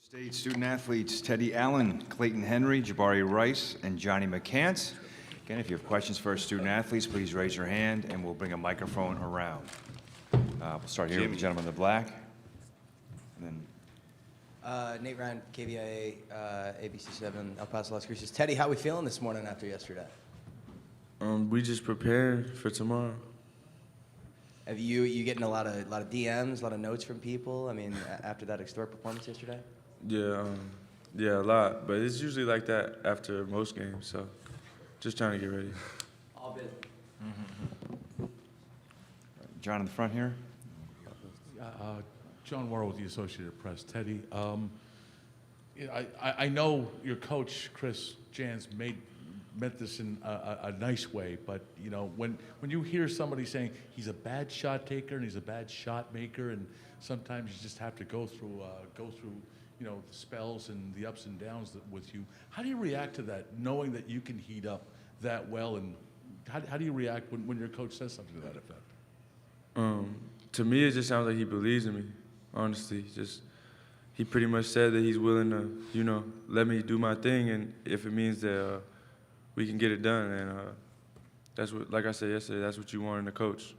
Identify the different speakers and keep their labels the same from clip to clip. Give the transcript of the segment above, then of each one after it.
Speaker 1: State student athletes Teddy Allen, Clayton Henry, Jabari Rice, and Johnny McCants. Again, if you have questions for our student athletes, please raise your hand and we'll bring a microphone around. We'll start here with the gentleman in the black. And then
Speaker 2: Nate Ryan, KVIA, ABC7, El Paso, Las Cruces. Teddy, how we feeling this morning after yesterday?
Speaker 3: We just prepared for tomorrow.
Speaker 2: Have you getting a lot of DMs, a lot of notes from people? I mean, after that historic performance yesterday.
Speaker 3: Yeah, a lot. But it's usually like that after most games. So, just trying to get ready.
Speaker 2: All good.
Speaker 1: John in the front here.
Speaker 4: John Warren with the Associated Press. Teddy, I know your coach, Chris Jans, meant this in a nice way, but you know, when you hear somebody saying he's a bad shot taker and he's a bad shot maker, and sometimes you just have to go through you know, the spells and the ups and downs with you. How do you react to that, knowing that you can heat up that well, and how do you react when your coach says something to that effect?
Speaker 3: To me, it just sounds like he believes in me. Honestly, he pretty much said that he's willing to, you know, let me do my thing, and if it means that we can get it done, and that's what, like I said yesterday, that's what you want in a coach.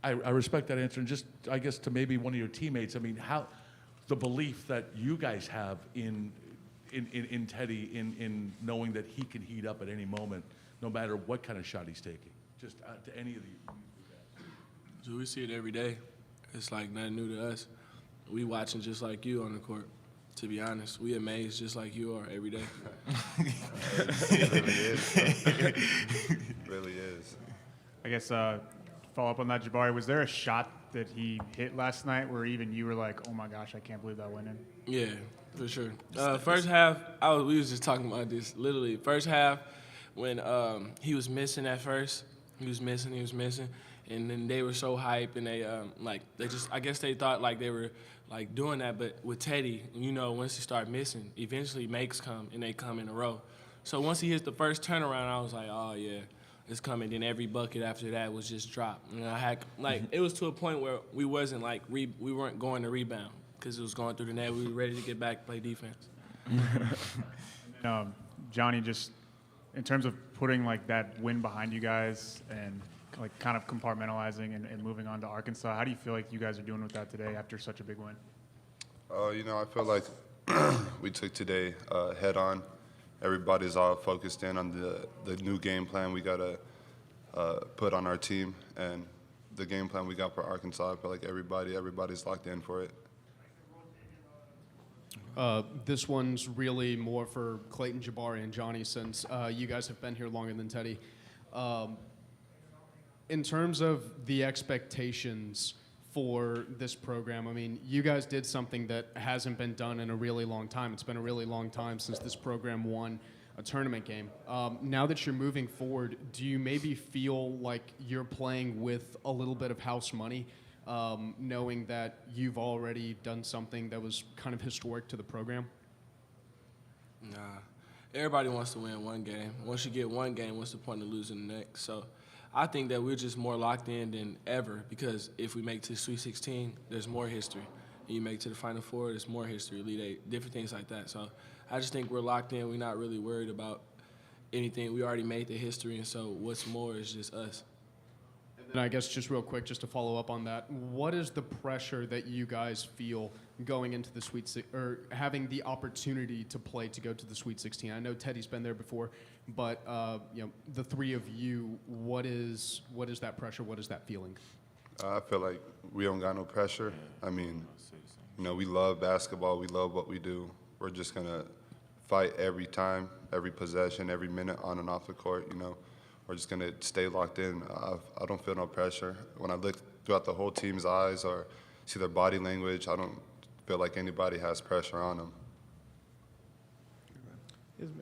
Speaker 4: I respect that answer, and just, I guess, to maybe one of your teammates, I mean, how the belief that you guys have in Teddy, in knowing that he can heat up at any moment, no matter what kind of shot he's taking, just to any of you guys.
Speaker 5: So we see it every day. It's like nothing new to us. We watching just like you on the court. To be honest, we amazed just like you are every day.
Speaker 6: It really is. It really is.
Speaker 7: I guess follow up on that, Jabari. Was there a shot that he hit last night where even you were like, "Oh my gosh, I can't believe that went in"?
Speaker 5: Yeah, for sure. First half, we was just talking about this. Literally, first half, when he was missing at first, he was missing, and then they were so hype, and I guess they thought like they were like doing that, but with Teddy, you know, once he start missing, eventually makes come, and they come in a row. So once he hits the first turnaround, I was like, oh yeah, it's coming. Then every bucket after that was just dropped. And I had it was to a point where we wasn't like we weren't going to rebound because it was going through the net. We were ready to get back, play defense.
Speaker 7: Johnny, just in terms of putting like that win behind you guys and like kind of compartmentalizing and moving on to Arkansas, how do you feel like you guys are doing with that today after such a big win?
Speaker 6: You know, I feel like we took today head on. Everybody's all focused in on the new game plan we got to put on our team, and the game plan we got for Arkansas. I feel like everybody's locked in for it.
Speaker 8: This one's really more for Clayton, Jabari, and Johnny, since you guys have been here longer than Teddy. In terms of the expectations for this program, I mean, you guys did something that hasn't been done in a really long time. It's been a really long time since this program won a tournament game. Now that you're moving forward, do you maybe feel like you're playing with a little bit of house money, knowing that you've already done something that was kind of historic to the program?
Speaker 5: Nah, everybody wants to win one game. Once you get one game, what's the point of losing the next? So I think that we're just more locked in than ever, because if we make to the Sweet 16, there's more history. And you make to the Final Four, there's more history, Elite Eight, different things like that. So I just think we're locked in. We're not really worried about anything. We already made the history, and so what's more is just us.
Speaker 8: And I guess just real quick, just to follow up on that, what is the pressure that you guys feel going into the or having the opportunity to play to go to the Sweet 16? I know Teddy's been there before, but you know, the three of you, what is that pressure? What is that feeling?
Speaker 6: I feel like we don't got no pressure. I mean, you know, we love basketball. We love what we do. We're just gonna fight every time, every possession, every minute on and off the court. You know, we're just gonna stay locked in. I don't feel no pressure. When I look throughout the whole team's eyes or see their body language, I don't feel like anybody has pressure on them.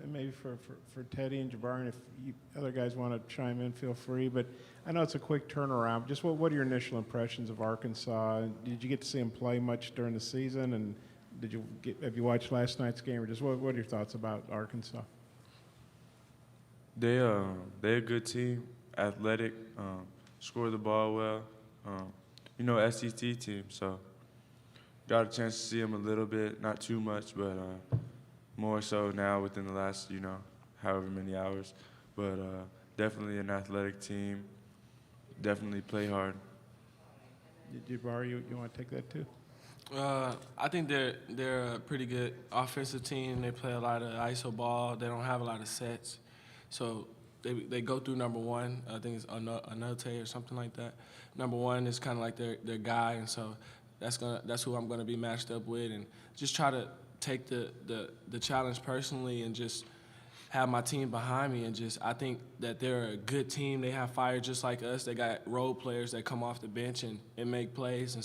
Speaker 9: Maybe for Teddy and Jabari, if you other guys want to chime in, feel free. But I know it's a quick turnaround. Just what are your initial impressions of Arkansas? Did you get to see them play much during the season? And have you watched last night's game? Or just what are your thoughts about Arkansas?
Speaker 3: They're a good team, athletic, score the ball well. You know, SEC team, so got a chance to see him a little bit, not too much, but more so now within the last, however many hours. But definitely an athletic team. Definitely play hard.
Speaker 9: Jabari, you want to take that too?
Speaker 5: I think they're a pretty good offensive team. They play a lot of ISO ball. They don't have a lot of sets, so they go through number one. I think it's Anote or something like that. Number one is kind of like their guy, and so that's who I'm gonna be matched up with, and just try to take the challenge personally and just have my team behind me, and I think that they're a good team. They have fire just like us. They got role players that come off the bench and make plays,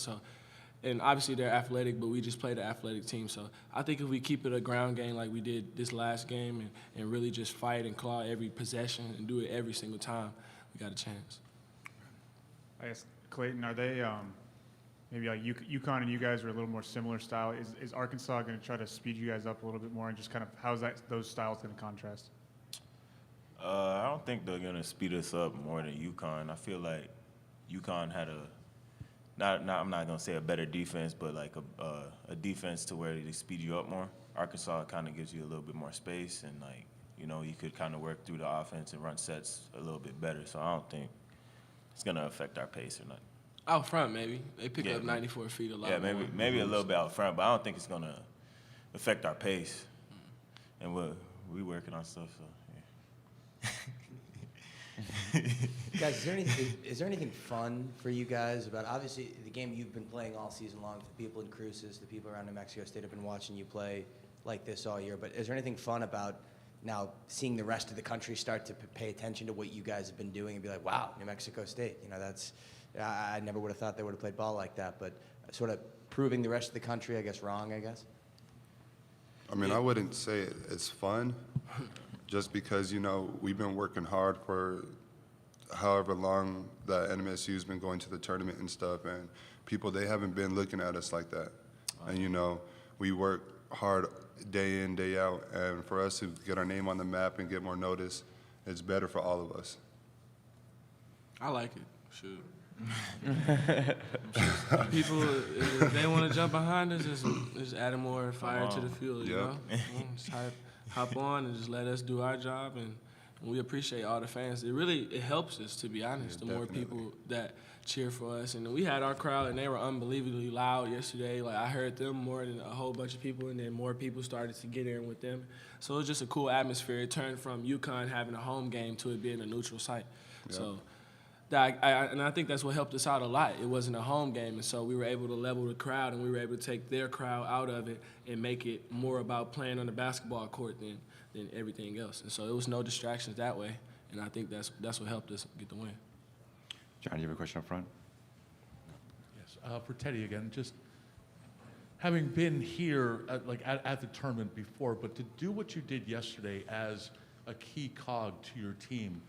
Speaker 5: and obviously they're athletic, but we just play the athletic team. So I think if we keep it a ground game like we did this last game and really just fight and claw every possession and do it every single time, we got a chance.
Speaker 7: I guess, Clayton, are they maybe like UConn and you guys are a little more similar style? Is Arkansas going to try to speed you guys up a little bit more, and just kind of how's those styles going to contrast?
Speaker 10: I don't think they're going to speed us up more than UConn. I feel like UConn had I'm not going to say a better defense, but like a defense to where they speed you up more. Arkansas kind of gives you a little bit more space, and you could kind of work through the offense and run sets a little bit better. So I don't think it's going to affect our pace or nothing.
Speaker 5: Out front, maybe. They pick up 94 feet a lot.
Speaker 10: Yeah,
Speaker 5: more.
Speaker 10: maybe a little bit out front, but I don't think it's going to affect our pace. And we working on stuff, so yeah.
Speaker 2: Guys, is there anything fun for you guys about, obviously, the game you've been playing all season long, the people in Cruces, the people around New Mexico State have been watching you play like this all year, but is there anything fun about now seeing the rest of the country start to pay attention to what you guys have been doing and be like, wow, New Mexico State, that's, I never would have thought they would have played ball like that, but sort of proving the rest of the country, I guess, wrong, I guess?
Speaker 6: I mean, I wouldn't say it's fun, just because, we've been working hard for however long that NMSU's been going to the tournament and stuff, and people, they haven't been looking at us like that. And, we work hard day in, day out, and for us to get our name on the map and get more notice, it's better for all of us.
Speaker 5: I like it. Shoot. People, if they want to jump behind us, just adding more fire to the fuel, you know? Just hop on and just let us do our job, and we appreciate all the fans. It helps us, to be honest, the more people that cheer for us. And we had our crowd, and they were unbelievably loud yesterday. Like, I heard them more than a whole bunch of people, and then more people started to get in with them. So it was just a cool atmosphere. It turned from UConn having a home game to it being a neutral site. Yeah. So I think that's what helped us out a lot. It wasn't a home game, and so we were able to level the crowd, and we were able to take their crowd out of it and make it more about playing on the basketball court than everything else. And so it was no distractions that way, and I think that's what helped us get the win.
Speaker 1: John, you have a question up front?
Speaker 4: Yes, for Teddy again, just having been here at the tournament before, but to do what you did yesterday as a key cog to your team,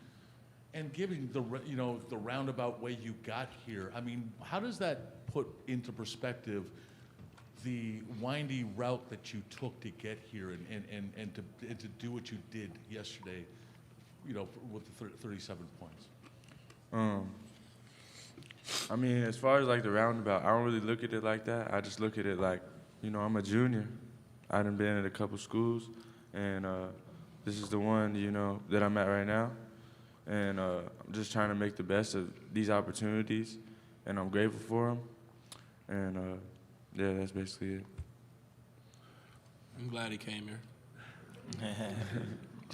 Speaker 4: and giving the roundabout way you got here, I mean, how does that put into perspective the windy route that you took to get here and to do what you did yesterday, with the 37 points?
Speaker 3: I mean, as far as like the roundabout, I don't really look at it like that. I just look at it like, I'm a junior. I done been at a couple schools, and this is the one, that I'm at right now. And I'm just trying to make the best of these opportunities, and I'm grateful for them. And yeah, that's basically it.
Speaker 5: I'm glad he came here.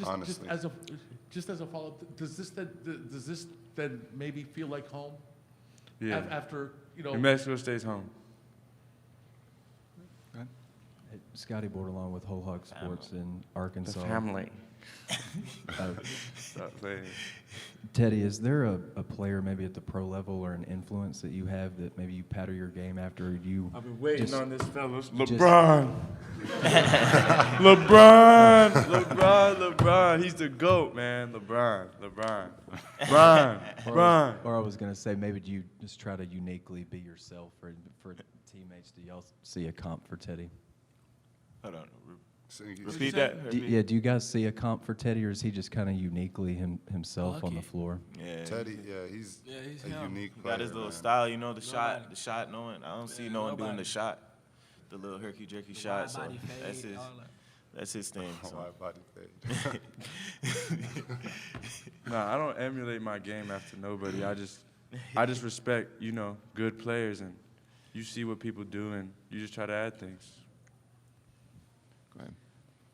Speaker 6: Honestly.
Speaker 4: Just as a follow-up, does this then maybe feel like home?
Speaker 3: Yeah.
Speaker 4: After
Speaker 3: New Mexico State's home.
Speaker 11: Scotty Bordelon with Whole Hog Sports in Arkansas.
Speaker 3: The family.
Speaker 11: Stop playing. Teddy, is there a player maybe at the pro level or an influence that you have that maybe you pattern your game after you?
Speaker 3: I've been waiting on this, fellas.
Speaker 11: LeBron.
Speaker 3: LeBron. He's the GOAT, man. LeBron.
Speaker 11: Or I was going to say, maybe do you just try to uniquely be yourself for teammates? Do y'all see a comp for Teddy?
Speaker 10: Hold on.
Speaker 3: Repeat that.
Speaker 11: Do you guys see a comp for Teddy, or is he just kind of uniquely himself on the floor?
Speaker 10: Yeah.
Speaker 6: Teddy, he's a unique player.
Speaker 10: Got his little style, the shot knowing. I don't see no one doing the shot. the little herky jerky shot. So that's his thing. So.
Speaker 6: Wide body fade.
Speaker 3: Nah, I don't emulate my game after nobody. I just respect, you know, good players, and you see what people do, and you just try to add things.
Speaker 1: Go ahead.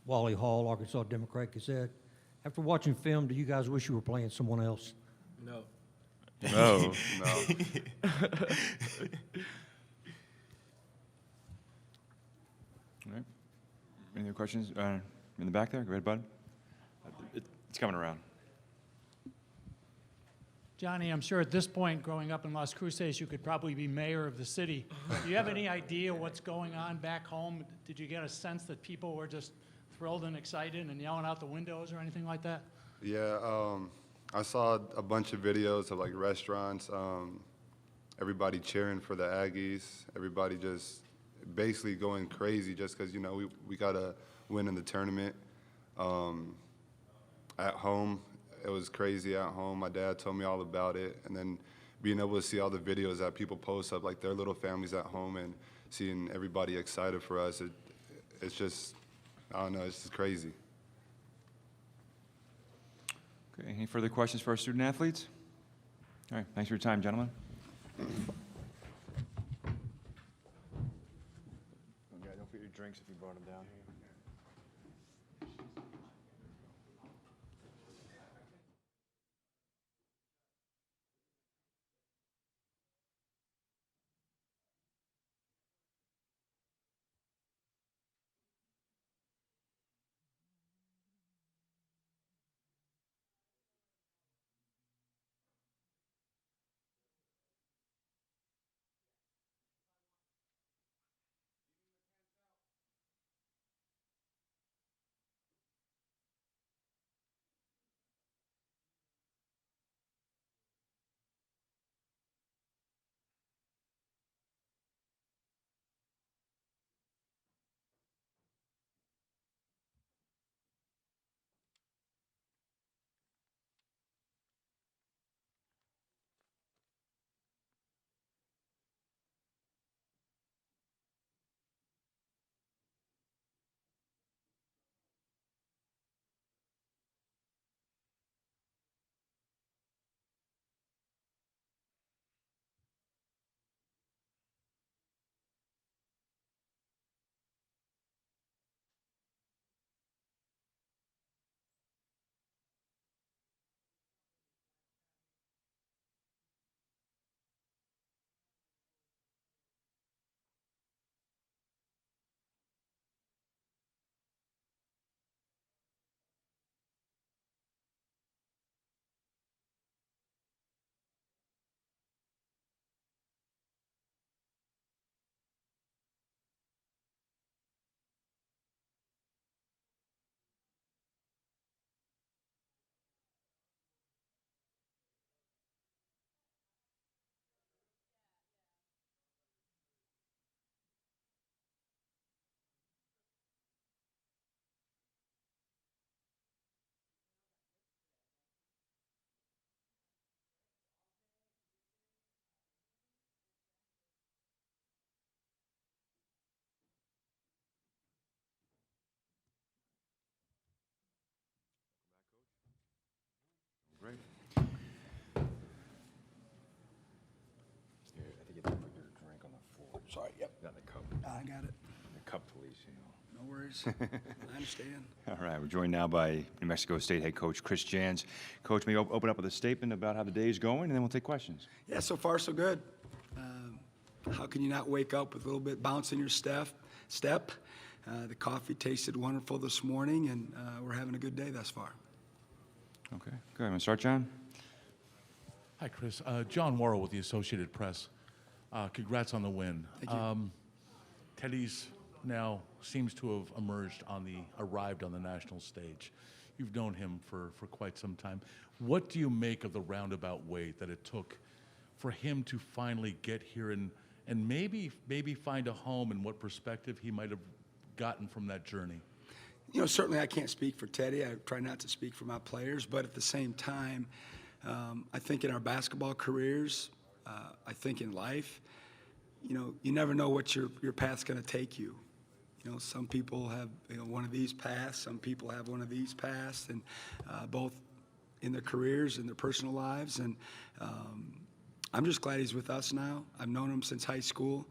Speaker 12: Wally Hall, Arkansas Democrat Gazette. After watching film, do you guys wish you were playing someone else?
Speaker 5: No.
Speaker 3: No.
Speaker 6: No.
Speaker 1: All right. Any other questions? In the back there? Go ahead, bud. It's coming around.
Speaker 13: Johnny, I'm sure at this point, growing up in Las Cruces, you could probably be mayor of the city. Do you have any idea what's going on back home? Did you get a sense that people were just thrilled and excited and yelling out the windows or anything like that?
Speaker 6: Yeah, I saw a bunch of videos of like restaurants, everybody cheering for the Aggies, everybody just basically going crazy just because, you know, we got to win in the tournament. At home, it was crazy at home. My dad told me all about it. And then being able to see all the videos that people post up, like their little families at home, and seeing everybody excited for us, it's just, I don't know, it's just crazy.
Speaker 1: Okay, any further questions for our student athletes? All right, thanks for your time, gentlemen. Don't forget your drinks if you brought them down. Great. Here, I think you have to put your drink on the floor.
Speaker 14: Sorry, yep.
Speaker 1: Not in the cup.
Speaker 14: I got it.
Speaker 1: The cup, please, you know.
Speaker 14: No worries. I understand.
Speaker 1: All right, we're joined now by New Mexico State head coach Chris Jans. Coach, may you open up with a statement about how the day is going, and then we'll take questions.
Speaker 14: Yeah, so far so good. How can you not wake up with a little bit bounce in your step? The coffee tasted wonderful this morning, and we're having a good day thus far.
Speaker 1: Okay, go ahead. Want to start, John?
Speaker 4: Hi, Chris. John Worrell with the Associated Press. Congrats on the win.
Speaker 14: Thank you.
Speaker 4: Teddy's now seems to have arrived on the national stage. You've known him for quite some time. What do you make of the roundabout way that it took for him to finally get here and maybe find a home, and what perspective he might have gotten from that journey?
Speaker 14: You know, certainly I can't speak for Teddy. I try not to speak for my players, but at the same time, I think in our basketball careers, I think in life, you never know what your path's going to take you. Some people have one of these paths, some people have one of these paths, and both in their careers and their personal lives. And I'm just glad he's with us now. I've known him since high school.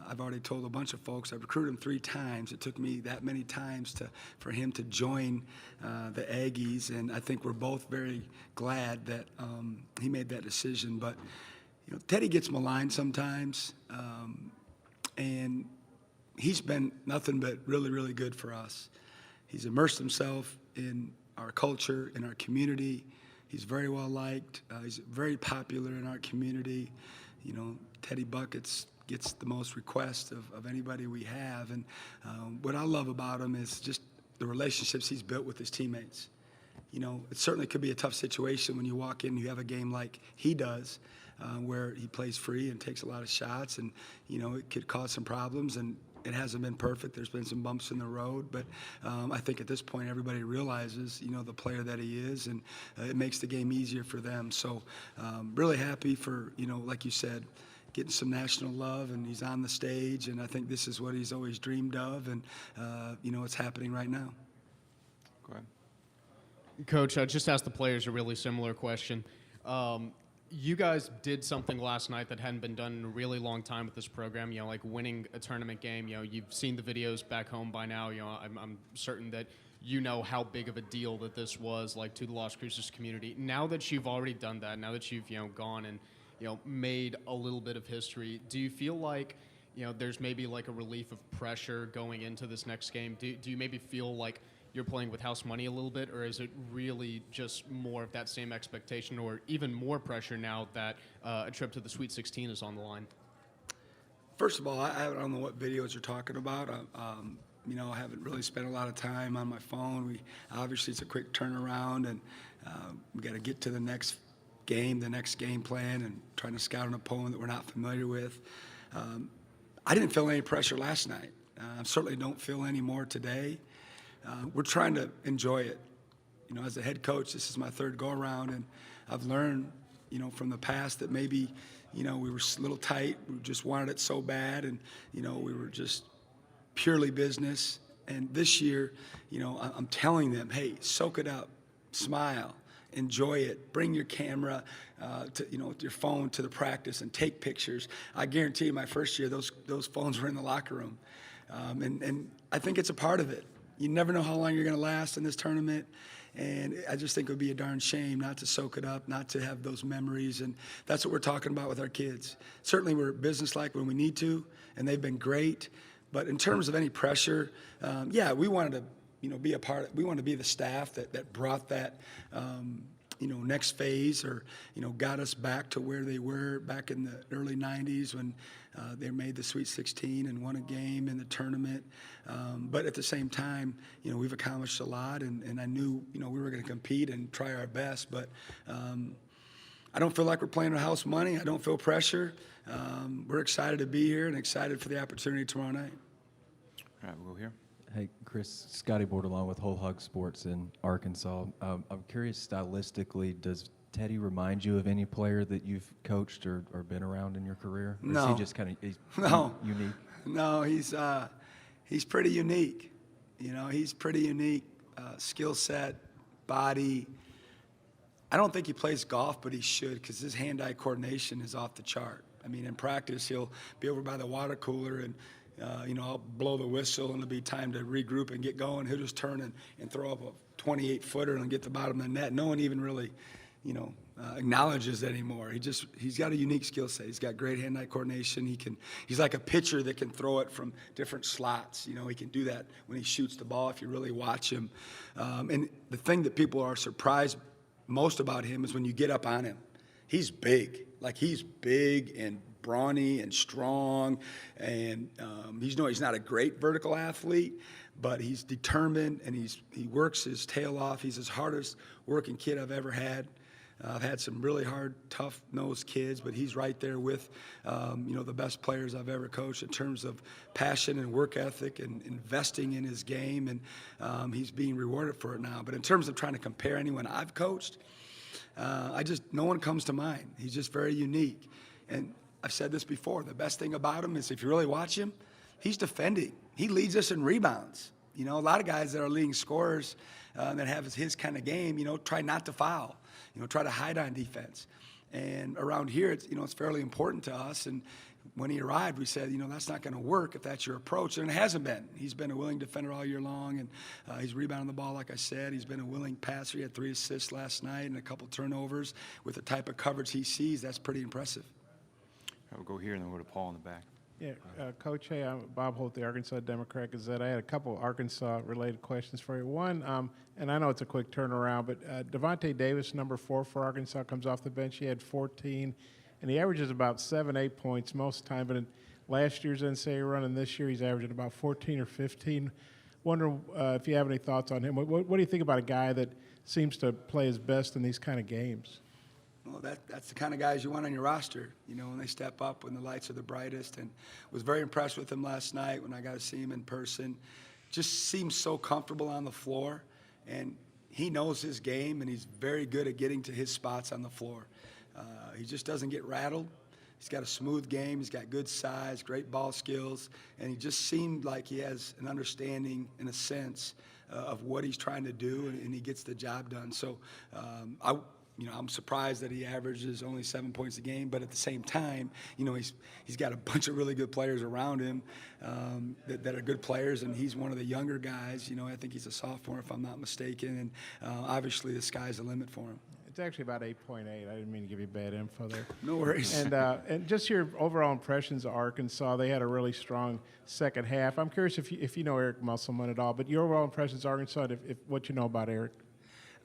Speaker 14: I've already told a bunch of folks, I've recruited him 3 times. It took me that many times for him to join the Aggies, and I think we're both very glad that he made that decision. But Teddy gets maligned sometimes, and he's been nothing but really, really good for us. He's immersed himself in our culture, in our community. He's very well liked. He's very popular in our community. Teddy Buckets gets the most requests of anybody we have. And what I love about him is just the relationships he's built with his teammates. It certainly could be a tough situation when you walk in and you have a game like he does, where he plays free and takes a lot of shots, and, it could cause some problems. And it hasn't been perfect. There's been some bumps in the road, but I think at this point everybody realizes, the player that he is, and it makes the game easier for them. So really happy for, like you said, getting some national love, and he's on the stage, and I think this is what he's always dreamed of, and, it's happening right now.
Speaker 1: Go ahead.
Speaker 8: Coach, I just asked the players a really similar question. You guys did something last night that hadn't been done in a really long time with this program, like winning a tournament game. You've seen the videos back home by now. I'm certain that you know how big of a deal that this was, like, to the Las Cruces community. Now that you've already done that, now that you've, gone and, made a little bit of history, do you feel like, there's maybe like a relief of pressure going into this next game? Do you maybe feel like you're playing with house money a little bit, or is it really just more of that same expectation, or even more pressure now that a trip to the Sweet 16 is on the line?
Speaker 14: First of all, I don't know what videos you're talking about. I haven't really spent a lot of time on my phone. Obviously it's a quick turnaround, and we got to get to the next game plan, and trying to scout an opponent that we're not familiar with. I didn't feel any pressure last night. I certainly don't feel any more today. We're trying to enjoy it. As a head coach, this is my 3rd go-around, and I've learned, from the past that maybe, we were a little tight. We just wanted it so bad, and, we were just purely business. And this year, I'm telling them, hey, soak it up, smile, enjoy it, bring your camera, with your phone to the practice and take pictures. I guarantee you my first year, those phones were in the locker room. And I think it's a part of it. You never know how long you're going to last in this tournament, and I just think it would be a darn shame not to soak it up, not to have those memories, and that's what we're talking about with our kids. Certainly we're businesslike when we need to, and they've been great, but in terms of any pressure, we wanted to be a part. We wanted to be the staff that brought that next phase, or got us back to where they were back in the early 90s when they made the Sweet 16 and won a game in the tournament. But at the same time, we've accomplished a lot, and I knew we were going to compete and try our best. But I don't feel like we're playing with house money. I don't feel pressure. We're excited to be here and excited for the opportunity tomorrow night.
Speaker 1: All right, we'll go here.
Speaker 11: Hey, Chris, Scotty Bordelon with Whole Hug Sports in Arkansas. I'm curious, stylistically, does Teddy remind you of any player that you've coached or been around in your career? Or
Speaker 14: No.
Speaker 11: Is he just kind of unique?
Speaker 14: No, he's pretty unique. He's pretty unique. Skill set, body. I don't think he plays golf, but he should, because his hand-eye coordination is off the chart. I mean, in practice, he'll be over by the water cooler, and I'll blow the whistle, and it'll be time to regroup and get going. He'll just turn and throw up a 28-footer and get the bottom of the net. No one even really, acknowledges it anymore. He's got a unique skill set. He's got great hand-eye coordination. He's like a pitcher that can throw it from different slots. He can do that when he shoots the ball if you really watch him. And the thing that people are surprised most about him is when you get up on him. He's big. Like, he's big and brawny and strong, and he's not a great vertical athlete, but he's determined, and he works his tail off. He's the hardest working kid I've ever had. I've had some really hard, tough-nosed kids, but he's right there with, the best players I've ever coached in terms of passion and work ethic and investing in his game, and he's being rewarded for it now. But in terms of trying to compare anyone I've coached, no one comes to mind. He's just very unique. And I've said this before, the best thing about him is if you really watch him, he's defending. He leads us in rebounds. You know, a lot of guys that are leading scorers that have his kind of game, you know, try not to foul, you know, try to hide on defense. And around here, it's, you know, it's fairly important to us. And when he arrived, we said, you know, that's not going to work if that's your approach. And it hasn't been. He's been a willing defender all year long, and he's rebounding the ball, like I said. He's been a willing passer. He had 3 assists last night and a couple turnovers. With the type of coverage he sees, that's pretty impressive.
Speaker 1: We'll go here and then we'll go to Paul in the back.
Speaker 9: Yeah, Coach, hey, I'm Bob Holt, the Arkansas Democrat-Gazette. I had a couple Arkansas-related questions for you. One, and I know it's a quick turnaround, but Devontae Davis, number 4 for Arkansas, comes off the bench. He had 14, and he averages about 7, 8 points most of the time. But in last year's NCAA run and this year, he's averaging about 14 or 15. Wondering if you have any thoughts on him. What do you think about a guy that seems to play his best in these kind of games?
Speaker 14: Well, that's the kind of guys you want on your roster, you know, when they step up when the lights are the brightest. And was very impressed with him last night when I got to see him in person. Just seems so comfortable on the floor, and he knows his game, and he's very good at getting to his spots on the floor. He just doesn't get rattled. He's got a smooth game. He's got good size, great ball skills, and he just seemed like he has an understanding and a sense of what he's trying to do, and he gets the job done. So I'm surprised that he averages only 7 points a game, but at the same time, you know, he's got a bunch of really good players around him that are good players, and he's one of the younger guys. You know, I think he's a sophomore, if I'm not mistaken, and obviously the sky's the limit for him.
Speaker 9: It's actually about 8.8. I didn't mean to give you bad info there.
Speaker 14: No worries.
Speaker 9: And just your overall impressions of Arkansas. They had a really strong second half. I'm curious if you know Eric Musselman at all, but your overall impressions of Arkansas, and if what you know about Eric.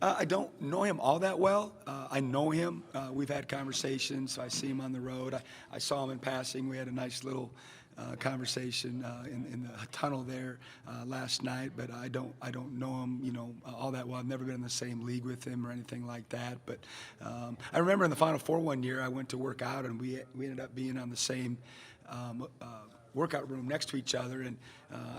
Speaker 14: I don't know him all that well. I know him. We've had conversations. I see him on the road. I saw him in passing. We had a nice little conversation in the tunnel there last night. But I don't know him, you know, all that well. I've never been in the same league with him or anything like that. But I remember in the Final Four one year, I went to work out, and we ended up being on the same workout room next to each other, and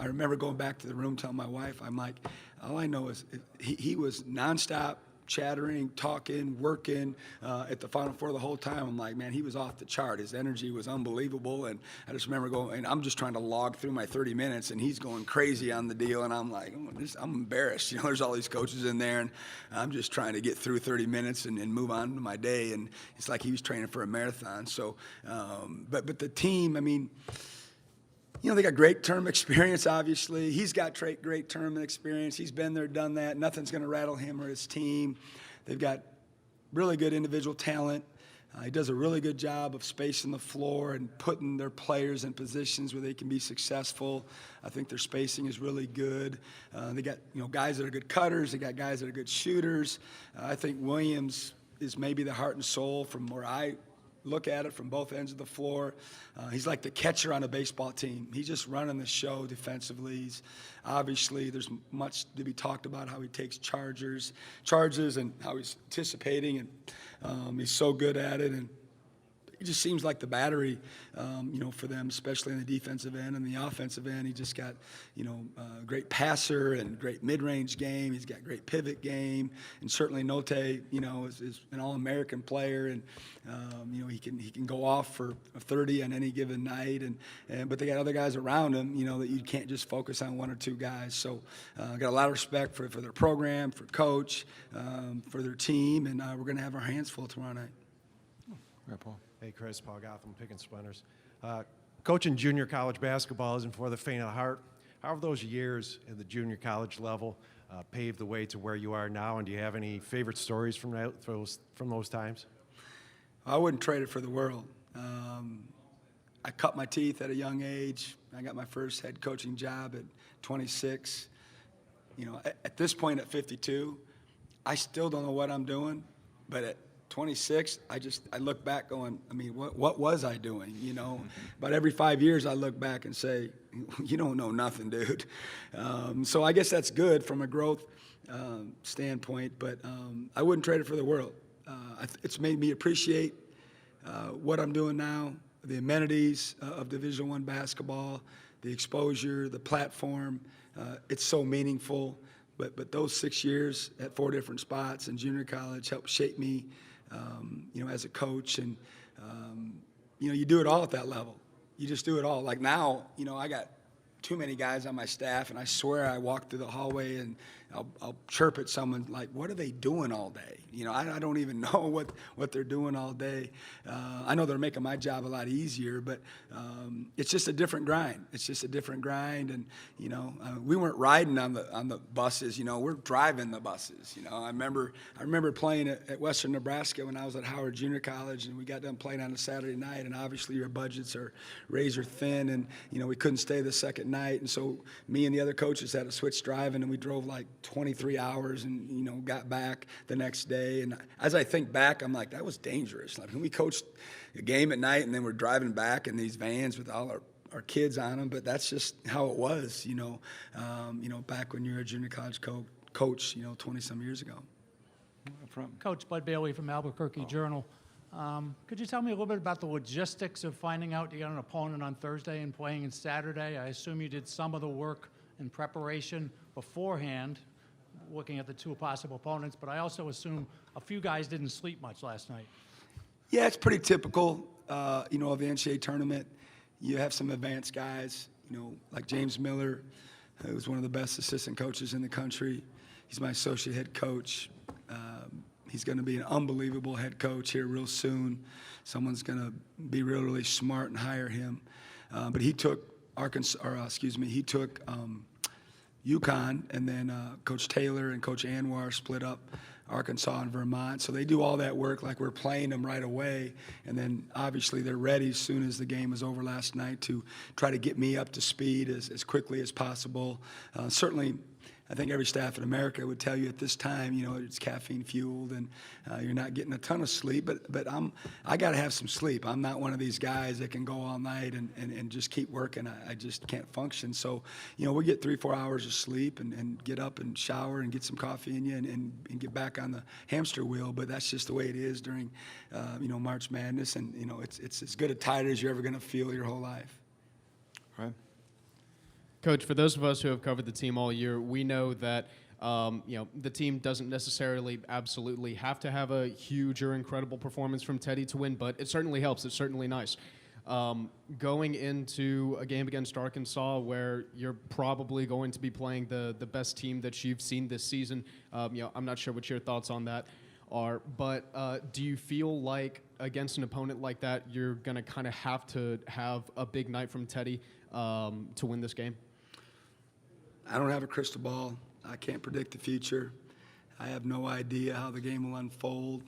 Speaker 14: I remember going back to the room telling my wife, I'm like, all I know is he was nonstop chattering, talking, working at the Final Four the whole time. I'm like, man, he was off the chart. His energy was unbelievable, and I just remember going, and I'm just trying to log through my 30 minutes, and he's going crazy on the deal, and I'm like, I'm embarrassed. You know, there's all these coaches in there, and I'm just trying to get through 30 minutes and move on to my day, and it's like he was training for a marathon. So, but the team, I mean, you know, they got great term experience, obviously. He's got great term experience. He's been there, done that. Nothing's going to rattle him or his team. They've got really good individual talent. He does a really good job of spacing the floor and putting their players in positions where they can be successful. I think their spacing is really good. They got, you know, guys that are good cutters. They got guys that are good shooters. I think Williams is maybe the heart and soul from where I look at it from both ends of the floor. He's like the catcher on a baseball team. He's just running the show defensively. Obviously, there's much to be talked about how he takes charges and how he's anticipating, and he's so good at it. And it just seems like the battery, you know, for them, especially in the defensive end and the offensive end. He just got, you know, a great passer and great mid-range game. He's got great pivot game, and certainly Note, you know, is an All-American player, and you know, he can go off for 30 on any given night, but they got other guys around him, you know, that you can't just focus on one or two guys. So I got a lot of respect for their program, for coach, for their team, and we're going to have our hands full tomorrow night.
Speaker 1: Right, Paul.
Speaker 15: Hey, Chris, Paul Gotham, picking splinters. Coaching junior college basketball isn't for the faint of heart. How have those years at the junior college level paved the way to where you are now, and do you have any favorite stories from those times?
Speaker 14: I wouldn't trade it for the world. I cut my teeth at a young age. I got my first head coaching job at 26. You know, at this point at 52, I still don't know what I'm doing, but at 26, I look back going, I mean, what was I doing, you know? But every 5 years I look back and say, you don't know nothing, dude. So I guess that's good from a growth standpoint, but I wouldn't trade it for the world. It's made me appreciate what I'm doing now, the amenities of Division I basketball, the exposure, the platform. It's so meaningful, but those 6 years at 4 different spots in junior college helped shape me, you know, as a coach, and you do it all at that level. You just do it all. Like now, I got too many guys on my staff, and I swear I walk through the hallway and I'll chirp at someone like, what are they doing all day? I don't even know what they're doing all day. I know they're making my job a lot easier, but it's just a different grind. It's just a different grind, and we weren't riding on the buses. We're driving the buses. I remember playing at Western Nebraska when I was at Howard Junior College, and we got done playing on a Saturday night, and obviously your budgets are razor thin, and we couldn't stay the second night, and so me and the other coaches had to switch driving, and we drove like 23 hours and got back the next day. And as I think back, I'm like, that was dangerous. Like, we coached a game at night and then we're driving back in these vans with all our kids on them, but that's just how it was, back when you were a junior college coach 20 some years ago.
Speaker 13: Coach Bud Bailey from Albuquerque Journal. Could you tell me a little bit about the logistics of finding out you got an opponent on Thursday and playing on Saturday? I assume you did some of the work in preparation beforehand, looking at the two possible opponents, but I also assume a few guys didn't sleep much last night.
Speaker 14: Yeah, it's pretty typical, of the NCAA tournament. You have some advanced guys, like James Miller, who's one of the best assistant coaches in the country. He's my associate head coach. He's going to be an unbelievable head coach here real soon. Someone's going to be really smart and hire him. But he took he took UConn, and then Coach Taylor and Coach Anwar split up Arkansas and Vermont. So they do all that work like we're playing them right away. And then obviously they're ready as soon as the game was over last night to try to get me up to speed as quickly as possible. Certainly, I think every staff in America would tell you at this time, it's caffeine fueled and you're not getting a ton of sleep, but I got to have some sleep. I'm not one of these guys that can go all night and just keep working. I just can't function. So, we get 3-4 hours of sleep and get up and shower and get some coffee in you and get back on the hamster wheel. But that's just the way it is during, March Madness. And, it's as good a tide as you're ever going to feel your whole life.
Speaker 1: Right.
Speaker 8: Coach, for those of us who have covered the team all year, we know that the team doesn't necessarily absolutely have to have a huge or incredible performance from Teddy to win, but it certainly helps. It's certainly nice. Going into a game against Arkansas where you're probably going to be playing the best team that you've seen this season, I'm not sure what your thoughts on that are, but do you feel like against an opponent like that, you're going to kind of have to have a big night from Teddy to win this game?
Speaker 14: I don't have a crystal ball. I can't predict the future. I have no idea how the game will unfold.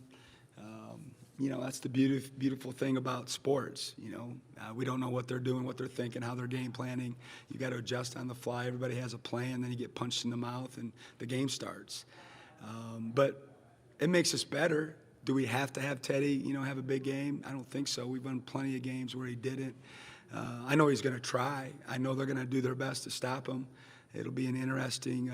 Speaker 14: That's the beautiful thing about sports. We don't know what they're doing, what they're thinking, how they're game planning. You got to adjust on the fly. Everybody has a plan, then you get punched in the mouth, and the game starts. But it makes us better. Do we have to have Teddy, have a big game? I don't think so. We've won plenty of games where he didn't. I know he's going to try. I know they're going to do their best to stop him. It'll be an interesting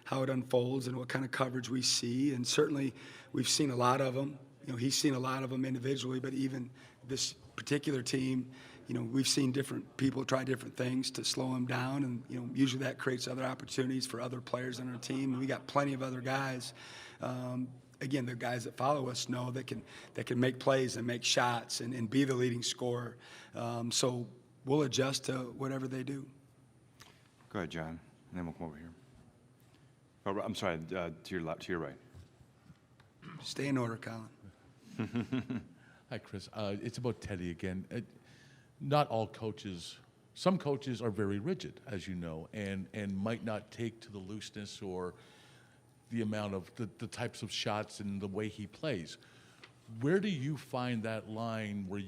Speaker 14: how it unfolds and what kind of coverage we see. And certainly we've seen a lot of them. He's seen a lot of them individually, but even this particular team, we've seen different people try different things to slow him down. And, usually that creates other opportunities for other players on our team. And we got plenty of other guys. Again, the guys that follow us know that can make plays and make shots and be the leading scorer. So we'll adjust to whatever they do.
Speaker 1: Go ahead, John, and then we'll come over here. Oh, I'm sorry, to your right.
Speaker 14: Stay in order, Colin.
Speaker 4: Hi, Chris. It's about Teddy again. Not all coaches, some coaches are very rigid, as you know, and might not take to the looseness or the amount of the types of shots and the way he plays. Where do you find that line where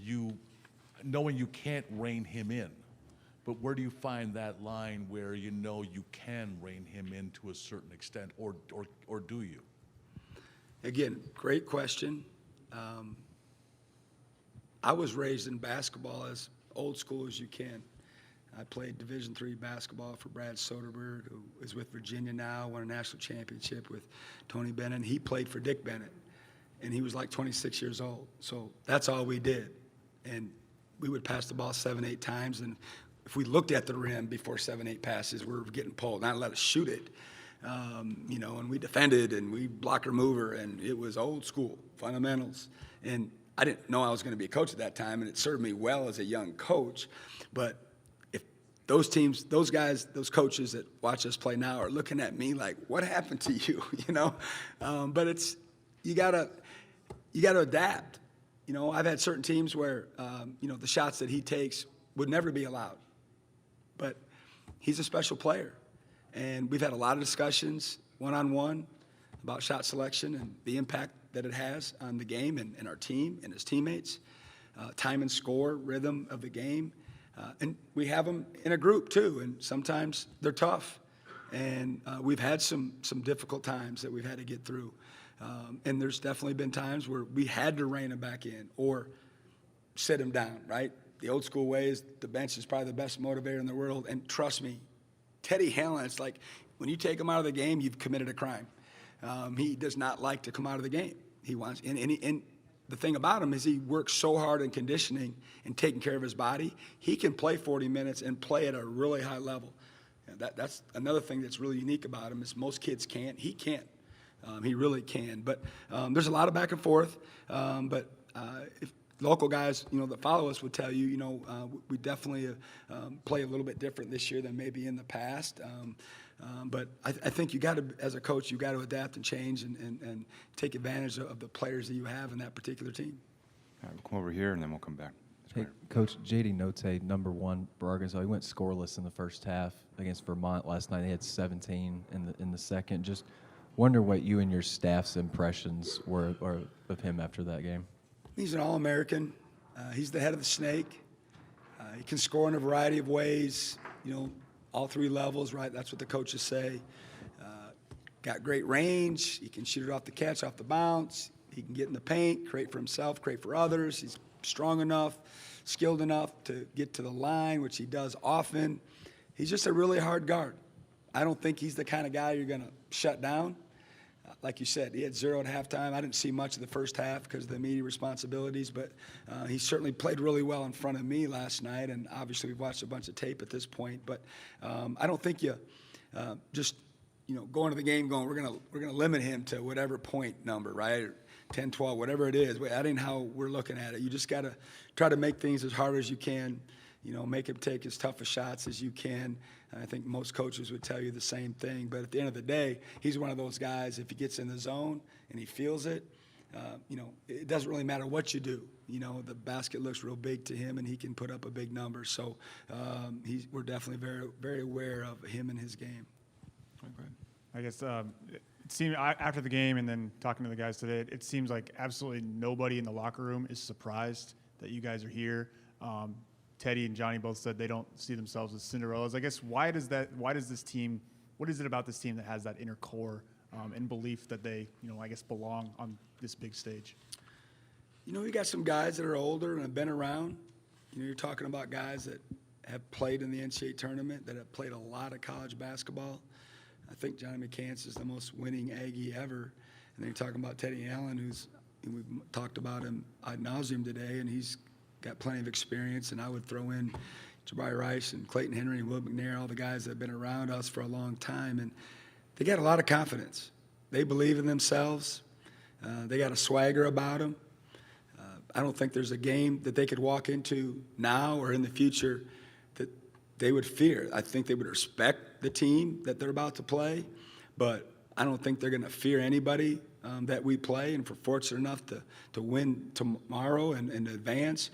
Speaker 4: knowing you can't rein him in, but where do you find that line where you can rein him in to a certain extent, or do you?
Speaker 14: Again, great question. I was raised in basketball as old school as you can. I played Division III basketball for Brad Soderberg, who is with Virginia now, won a national championship with Tony Bennett. He played for Dick Bennett, and he was like 26 years old. So that's all we did. And we would pass the ball 7-8 times, and if we looked at the rim before 7-8 passes, we were getting pulled, not let us shoot it. And we defended, and we blocker mover, and it was old school fundamentals. And I didn't know I was going to be a coach at that time, and it served me well as a young coach. But if those teams, those guys, those coaches that watch us play now are looking at me like, what happened to you, you know? But it's, you gotta adapt. You know, I've had certain teams where, you know, the shots that he takes would never be allowed. But he's a special player. And we've had a lot of discussions one-on-one about shot selection and the impact that it has on the game and our team and his teammates, time and score, rhythm of the game. And we have them in a group too, and sometimes they're tough. And we've had some difficult times that we've had to get through. And there's definitely been times where we had to rein him back in or sit him down, right? The old school way is the bench is probably the best motivator in the world. And trust me, Teddy Allen, it's like when you take him out of the game, you've committed a crime. He does not like to come out of the game. He wants, and the thing about him is he works so hard in conditioning and taking care of his body. He can play 40 minutes and play at a really high level. That's another thing that's really unique about him is most kids can't. He can't. He really can. But there's a lot of back and forth. But if local guys, you know, that follow us would tell you, you know, we definitely play a little bit different this year than maybe in the past. But I think you got to, as a coach, you got to adapt and change and take advantage of the players that you have in that particular team.
Speaker 1: All right, we'll come over here and then we'll come back.
Speaker 11: Hey, Coach, J.D. Note, #1 for Arkansas. He went scoreless in the first half against Vermont last night. They had 17 in the second. Just wonder what you and your staff's impressions were of him after that game.
Speaker 14: He's an All-American. He's the head of the snake. He can score in a variety of ways, you know, all three levels, right? That's what the coaches say. Got great range. He can shoot it off the catch, off the bounce. He can get in the paint, create for himself, create for others. He's strong enough, skilled enough to get to the line, which he does often. He's just a really hard guard. I don't think he's the kind of guy you're going to shut down. Like you said, he had 0 at halftime. I didn't see much of the first half because of the media responsibilities, but he certainly played really well in front of me last night, and obviously we've watched a bunch of tape at this point. But I don't think you just, you know, go into the game going, we're gonna limit him to whatever point number, right? Or 10, 12, whatever it is. That ain't how we're looking at it. You just got to try to make things as hard as you can, you know, make him take as tough a shots as you can. I think most coaches would tell you the same thing. But at the end of the day, he's one of those guys, if he gets in the zone and he feels it, you know, it doesn't really matter what you do. You know, the basket looks real big to him, and he can put up a big number. So we're definitely very, very aware of him and his game.
Speaker 7: I guess it seemed after the game and then talking to the guys today, it seems like absolutely nobody in the locker room is surprised that you guys are here. Teddy and Johnny both said they don't see themselves as Cinderellas. I guess why does this team, what is it about this team that has that inner core and belief that they, you know, I guess belong on this big stage?
Speaker 14: You know, you got some guys that are older and have been around. You know, you're talking about guys that have played in the NCAA tournament, that have played a lot of college basketball. I think Johnny McCants is the most winning Aggie ever. And then you're talking about Teddy Allen, we've talked about him ad nauseum today, and he's got plenty of experience. And I would throw in Jabari Rice and Clayton Henry and Will McNair, all the guys that have been around us for a long time. And they got a lot of confidence. They believe in themselves. They got a swagger about them. I don't think there's a game that they could walk into now or in the future that they would fear. I think they would respect the team that they're about to play, but I don't think they're going to fear anybody that we play. And if we're fortunate enough to win tomorrow and advance,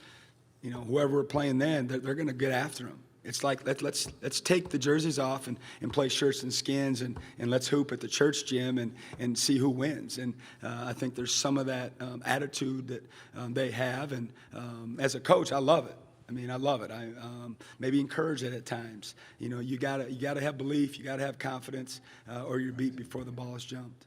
Speaker 14: you know, whoever we're playing then, they're going to get after them. It's like let's take the jerseys off and play shirts and skins and let's hoop at the church gym and see who wins. And I think there's some of that attitude that they have. And as a coach, I love it. I mean, I love it. I maybe encourage it at times. You know, you gotta have belief, you gotta have confidence, or you're beat before the ball is jumped.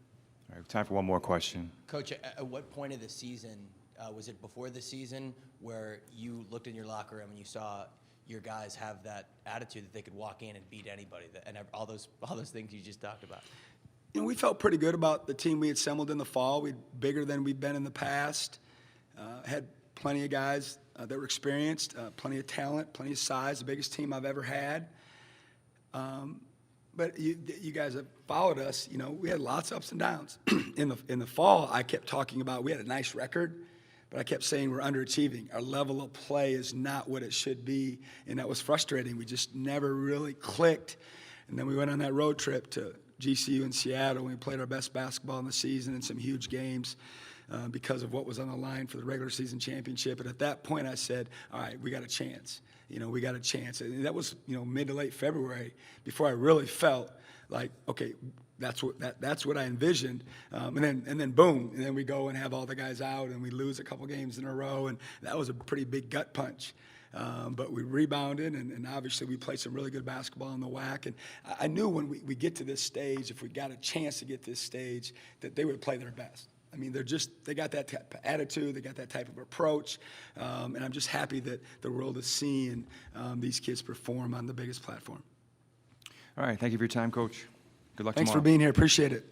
Speaker 1: All right, time for one more question.
Speaker 2: Coach, at what point of the season, was it before the season, where you looked in your locker room and you saw your guys have that attitude that they could walk in and beat anybody, and all those things you just talked about?
Speaker 14: You know, we felt pretty good about the team we assembled in the fall. We're bigger than we've been in the past. Had plenty of guys that were experienced, plenty of talent, plenty of size, the biggest team I've ever had. But you guys have followed us. You know, we had lots of ups and downs. In the fall, I kept talking about we had a nice record, But I kept saying we're underachieving. Our level of play is not what it should be, and that was frustrating. We just never really clicked. And then we went on that road trip to GCU in Seattle, and we played our best basketball in the season in some huge games because of what was on the line for the regular season championship. And at that point, I said, all right, we got a chance. We got a chance. And that was, mid to late February before I really felt like, okay, that's what I envisioned. And then boom, and then we go and have all the guys out, and we lose a couple games in a row, and that was a pretty big gut punch. But we rebounded, and obviously we played some really good basketball in the WAC. And I knew when we get to this stage, if we got a chance to get this stage, that they would play their best. I mean, they got that type of attitude, they got that type of approach, and I'm just happy that the world is seeing these kids perform on the biggest platform.
Speaker 1: All right, thank you for your time, Coach. Good luck
Speaker 14: Thanks
Speaker 1: tomorrow.
Speaker 14: for being here. Appreciate it.